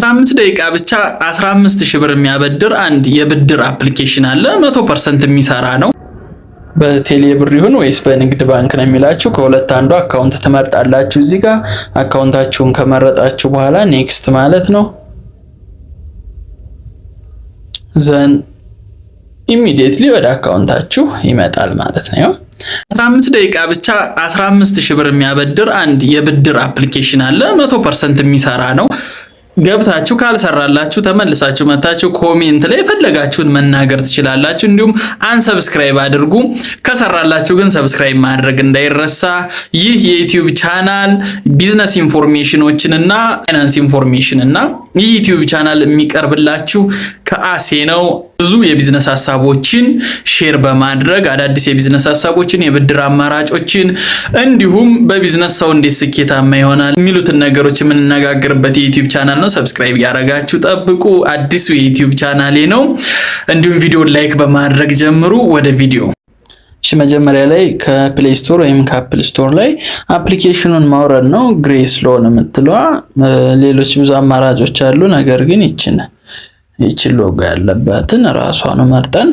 15 ደቂቃ ብቻ 15000 ብር የሚያበድር አንድ የብድር አፕሊኬሽን አለ። 100% የሚሰራ ነው። በቴሌ ብር ይሁን ወይስ በንግድ ባንክ ነው የሚላችሁ። ከሁለት አንዱ አካውንት ትመርጣላችሁ። እዚህ ጋር አካውንታችሁን ከመረጣችሁ በኋላ ኔክስት ማለት ነው። ዘን ኢሚዲየትሊ ወደ አካውንታችሁ ይመጣል ማለት ነው። 15 ደቂቃ ብቻ 15000 ብር የሚያበድር አንድ የብድር አፕሊኬሽን አለ። 100% የሚሰራ ነው። ገብታችሁ ካልሰራላችሁ ተመልሳችሁ መታችሁ ኮሜንት ላይ ፈለጋችሁን መናገር ትችላላችሁ። እንዲሁም አንሰብስክራይብ አድርጉ። ከሰራላችሁ ግን ሰብስክራይብ ማድረግ እንዳይረሳ። ይህ የዩቲዩብ ቻናል ቢዝነስ ኢንፎርሜሽኖችን እና ፋይናንስ ኢንፎርሜሽን እና የዩቲዩብ ቻናል የሚቀርብላችሁ ከአሴ ነው። ብዙ የቢዝነስ ሐሳቦችን ሼር በማድረግ አዳዲስ የቢዝነስ ሐሳቦችን፣ የብድር አማራጮችን እንዲሁም በቢዝነስ ሰው እንዴት ስኬታማ ይሆናል የሚሉትን ነገሮች የምንነጋገርበት የዩቲዩብ ቻናል ነው። ሰብስክራይብ ያደረጋችሁ ጠብቁ። አዲሱ የዩቲዩብ ቻናሌ ነው። እንዲሁም ቪዲዮን ላይክ በማድረግ ጀምሩ። ወደ ቪዲዮ መጀመሪያ ላይ ከፕሌይ ስቶር ወይም ከአፕል ስቶር ላይ አፕሊኬሽኑን ማውረድ ነው። ግሬስ ሎን የምትለዋ ሌሎች ብዙ አማራጮች አሉ። ነገር ግን ይችን ሎጎ ያለባትን ራሷን መርጠን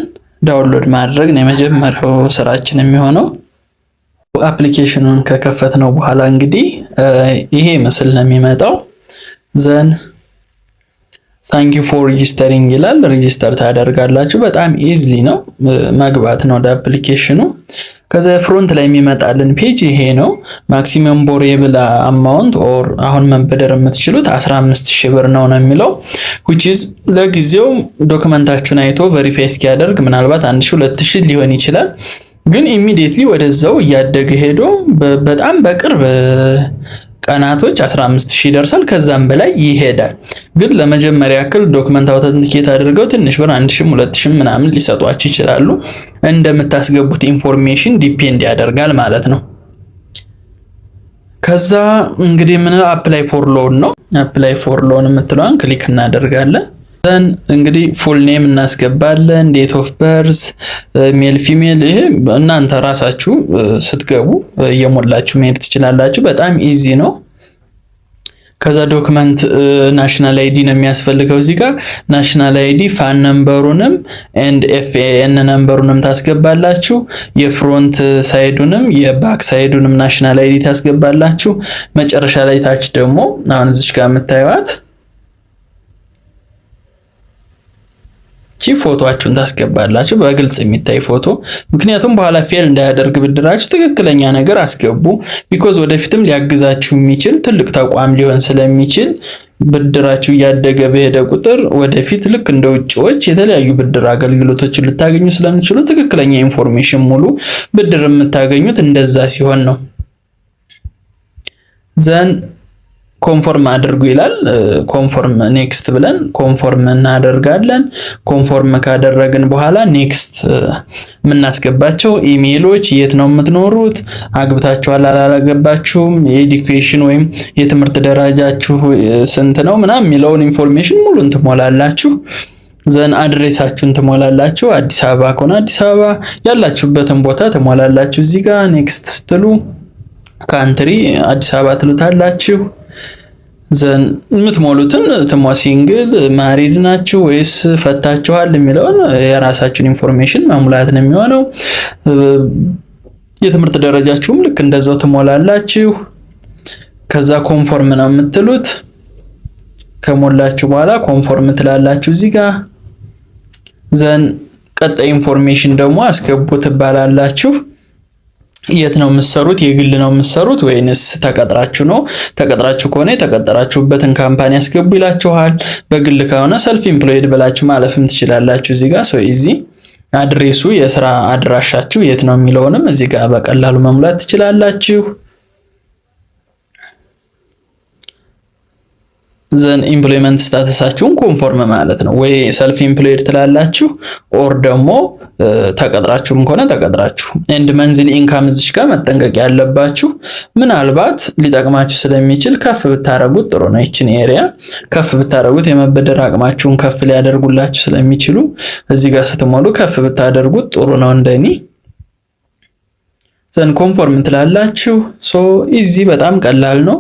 ዳውንሎድ ማድረግ ነው የመጀመሪያው ስራችን የሚሆነው። አፕሊኬሽኑን ከከፈትነው በኋላ እንግዲህ ይሄ ምስል ነው የሚመጣው። ዘን ታንክ ዩ ፎር ሬጂስተሪንግ ይላል። ሬጂስተር ታደርጋላችሁ። በጣም ኢዝሊ ነው መግባት ነው ወደ አፕሊኬሽኑ። ከዛ ፍሮንት ላይ የሚመጣልን ፔጅ ይሄ ነው። ማክሲመም ቦሬብል አማውንት ኦር አሁን መበደር የምትችሉት 15000 ብር ነው የሚለው which is ለጊዜው ዶክመንታችሁን አይቶ ቬሪፋይ እስኪያደርግ ምናልባት 1000 2000 ሊሆን ይችላል። ግን ኢሚዲየትሊ ወደዛው እያደገ ሄዶ በጣም በቅርብ ቀናቶች 15000 ይደርሳል። ከዛም በላይ ይሄዳል። ግን ለመጀመሪያ ያክል ዶክመንት አውተንቲኬት አድርገው ትንሽ ብር 1000 2000 ምናምን ሊሰጧችሁ ይችላሉ። እንደምታስገቡት ኢንፎርሜሽን ዲፔንድ ያደርጋል ማለት ነው። ከዛ እንግዲህ ምን አፕላይ ፎር ሎን ነው። አፕላይ ፎር ሎን የምትለዋን ክሊክ እናደርጋለን። ዘን እንግዲህ ፉል ኔም እናስገባለን። ዴት ኦፍ በርዝ፣ ሜል ፊሜል፣ ይሄ እናንተ ራሳችሁ ስትገቡ እየሞላችሁ መሄድ ትችላላችሁ። በጣም ኢዚ ነው። ከዛ ዶክመንት ናሽናል አይዲ ነው የሚያስፈልገው። እዚህ ጋር ናሽናል አይዲ ፋን ነምበሩንም ኤንድ ኤፍኤን ነምበሩንም ታስገባላችሁ። የፍሮንት ሳይዱንም የባክ ሳይዱንም ናሽናል አይዲ ታስገባላችሁ። መጨረሻ ላይ ታች ደግሞ አሁን እዚህ ጋር የምታዩት ፎቶአችሁን ታስገባላችሁ። በግልጽ የሚታይ ፎቶ፣ ምክንያቱም በኋላ ፌል እንዳያደርግ ብድራችሁ ትክክለኛ ነገር አስገቡ። ቢኮዝ ወደፊትም ሊያግዛችሁ የሚችል ትልቅ ተቋም ሊሆን ስለሚችል ብድራችሁ እያደገ በሄደ ቁጥር ወደፊት ልክ እንደ ውጭዎች የተለያዩ ብድር አገልግሎቶችን ልታገኙ ስለምትችሉ ትክክለኛ ኢንፎርሜሽን ሙሉ ብድር የምታገኙት እንደዛ ሲሆን ነው። ዘን ኮንፎርም አድርጉ ይላል። ኮንፎርም ኔክስት ብለን ኮንፎርም እናደርጋለን። ኮንፎርም ካደረግን በኋላ ኔክስት የምናስገባቸው ኢሜይሎች፣ የት ነው የምትኖሩት፣ አግብታችኋል አላገባችሁም፣ የኤዱኬሽን ወይም የትምህርት ደረጃችሁ ስንት ነው ምናምን የሚለውን ኢንፎርሜሽን ሙሉን ትሞላላችሁ። ዘን አድሬሳችሁን ትሞላላችሁ። አዲስ አበባ ከሆነ አዲስ አበባ ያላችሁበትን ቦታ ትሞላላችሁ። እዚህ ጋር ኔክስት ስትሉ ካንትሪ አዲስ አበባ ትሉታላችሁ። ዘን የምትሞሉትን ሲንግል ማሪድ ናችሁ ወይስ ፈታችኋል የሚለውን የራሳችሁን ኢንፎርሜሽን መሙላት ነው የሚሆነው። የትምህርት ደረጃችሁም ልክ እንደዛው ትሞላላችሁ። ከዛ ኮንፎርም ነው የምትሉት። ከሞላችሁ በኋላ ኮንፎርም ትላላችሁ እዚህ ጋር። ዘን ቀጣይ ኢንፎርሜሽን ደግሞ አስገቡ ትባላላችሁ። የት ነው የምትሰሩት? የግል ነው የምትሰሩት ወይንስ ተቀጥራችሁ ነው? ተቀጥራችሁ ከሆነ የተቀጠራችሁበትን ካምፓኒ አስገቡ ይላችኋል። በግል ከሆነ ሰልፍ ኢምፕሎይድ ብላችሁ ማለፍም ትችላላችሁ። እዚህ ጋር ሶ ኢዚ አድሬሱ የስራ አድራሻችሁ የት ነው የሚለውንም እዚህ ጋር በቀላሉ መሙላት ትችላላችሁ። ዘን ኢምፕሎይመንት ስታተሳችሁን ኮንፎርም ማለት ነው ወይ ሰልፍ ኢምፕሎይድ ትላላችሁ ኦር ደግሞ ተቀጥራችሁም ከሆነ ተቀጥራችሁ። ኤንድ መንዝሊ ኢንካም እዚህ ጋር መጠንቀቅ ያለባችሁ ምናልባት ሊጠቅማችሁ ስለሚችል ከፍ ብታረጉት ጥሩ ነው። እቺን ኤሪያ ከፍ ብታረጉት የመበደር አቅማችሁን ከፍ ሊያደርጉላችሁ ስለሚችሉ እዚህ ጋር ስትሞሉ ከፍ ብታደርጉት ጥሩ ነው እንደኔ። ዘን ኮንፎርም ትላላችሁ። ሶ ኢዚ በጣም ቀላል ነው።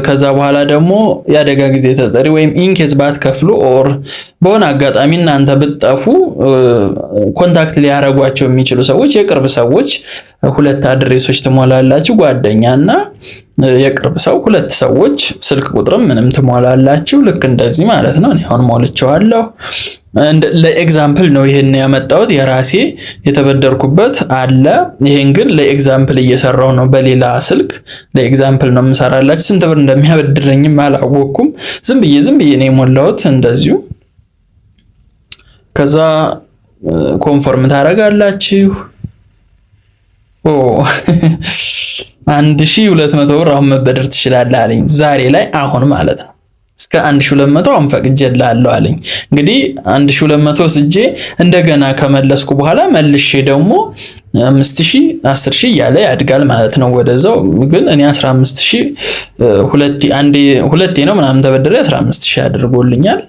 ከዛ በኋላ ደግሞ የአደጋ ጊዜ ተጠሪ ወይም ኢንኬዝ ባትከፍሉ ኦር በሆነ አጋጣሚ እናንተ ብትጠፉ ኮንታክት ሊያረጓቸው የሚችሉ ሰዎች የቅርብ ሰዎች 2 አድሬሶች ትሞላላችሁ። ጓደኛና የቅርብ ሰው 2 ሰዎች ስልክ ቁጥርም ምንም ትሞላላችሁ። ልክ እንደዚህ ማለት ነው። እኔ አሁን ሞልቼዋለሁ። ለኤግዛምፕል ነው ይሄን ያመጣሁት። የራሴ የተበደርኩበት አለ። ይሄን ግን ለኤግዛምፕል እየሰራው ነው። በሌላ ስልክ ለኤግዛምፕል ነው የምሰራላችሁ። ስንት ብር እንደሚያበድረኝም አላወቅኩም። ዝም ብዬ ነው የሞላሁት እንደዚሁ። ከዛ ኮንፎርም ታደርጋላችሁ። 1200 ብር አሁን መበደር ትችላለህ አለኝ ዛሬ ላይ አሁን ማለት ነው። እስከ 1200 አሁን ፈቅጄልሃለሁ አለኝ። እንግዲህ 1200 ወስጄ እንደገና ከመለስኩ በኋላ መልሼ ደግሞ 5000 10000 እያለ ያድጋል ማለት ነው ወደዛው። ግን እኔ 15000 ሁለቴ ነው ምናምን ተበድሬ 15000 አድርጎልኛል።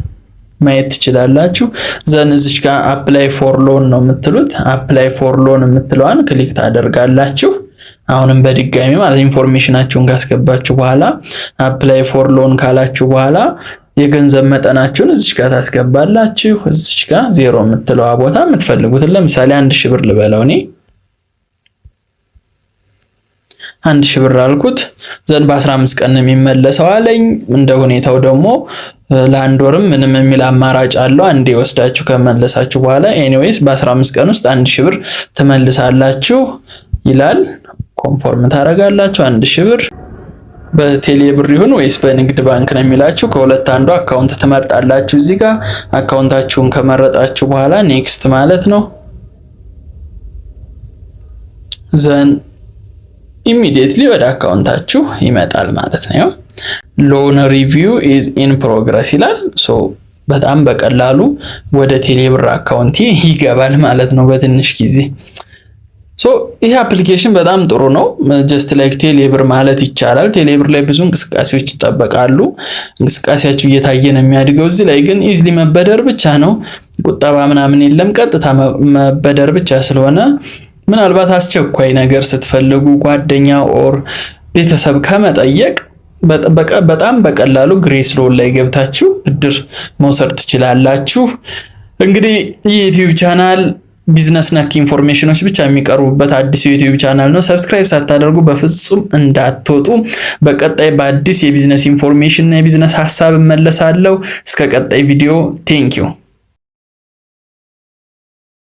ማየት ትችላላችሁ። ዘን እዚች ጋር አፕላይ ፎር ሎን ነው የምትሉት። አፕላይ ፎር ሎን የምትለዋን ክሊክ ታደርጋላችሁ። አሁንም በድጋሚ ማለት ኢንፎርሜሽናችሁን ካስገባችሁ በኋላ አፕላይ ፎር ሎን ካላችሁ በኋላ የገንዘብ መጠናችሁን እዚች ጋር ታስገባላችሁ። እዚች ጋር 0 የምትለዋ ቦታ የምትፈልጉትን ለምሳሌ 1000 ብር ልበለው እኔ 1000 ብር አልኩት። ዘን በ15 ቀን የሚመለሰው አለኝ። እንደ ሁኔታው ደግሞ ለአንድ ወርም ምንም የሚል አማራጭ አለው። አንዴ ወስዳችሁ ከመለሳችሁ በኋላ ኤኒዌይስ በ15 ቀን ውስጥ 1000 ብር ትመልሳላችሁ ይላል። ኮንፎርም ታደርጋላችሁ። 1000 ብር በቴሌ ብር ይሁን ወይስ በንግድ ባንክ ነው የሚላችሁ። ከሁለት አንዱ አካውንት ትመርጣላችሁ። እዚህ ጋር አካውንታችሁን ከመረጣችሁ በኋላ ኔክስት ማለት ነው። ዘን ኢሚዲየትሊ ወደ አካውንታችሁ ይመጣል ማለት ነው። ሎን ሪቪው ኢዝ ኢን ፕሮግረስ ይላል። ሶ በጣም በቀላሉ ወደ ቴሌብር አካውንቴ ይገባል ማለት ነው በትንሽ ጊዜ። ሶ ይሄ አፕሊኬሽን በጣም ጥሩ ነው። ጀስት ላይክ ቴሌብር ማለት ይቻላል። ቴሌብር ላይ ብዙ እንቅስቃሴዎች ይጠበቃሉ። እንቅስቃሴያችሁ እየታየ ነው የሚያድገው። እዚህ ላይ ግን ኢዝሊ መበደር ብቻ ነው፣ ቁጠባ ምናምን የለም። ቀጥታ መበደር ብቻ ስለሆነ ምናልባት አስቸኳይ ነገር ስትፈልጉ ጓደኛ ኦር ቤተሰብ ከመጠየቅ በጣም በቀላሉ ግሬስ ሎን ላይ ገብታችሁ ብድር መውሰድ ትችላላችሁ። እንግዲህ የዩቲዩብ ቻናል ቢዝነስ ነክ ኢንፎርሜሽኖች ብቻ የሚቀርቡበት አዲስ የዩቲዩብ ቻናል ነው። ሰብስክራይብ ሳታደርጉ በፍጹም እንዳትወጡ። በቀጣይ በአዲስ የቢዝነስ ኢንፎርሜሽን እና የቢዝነስ ሐሳብ እመለሳለሁ። እስከ ቀጣይ ቪዲዮ ቴንኪው።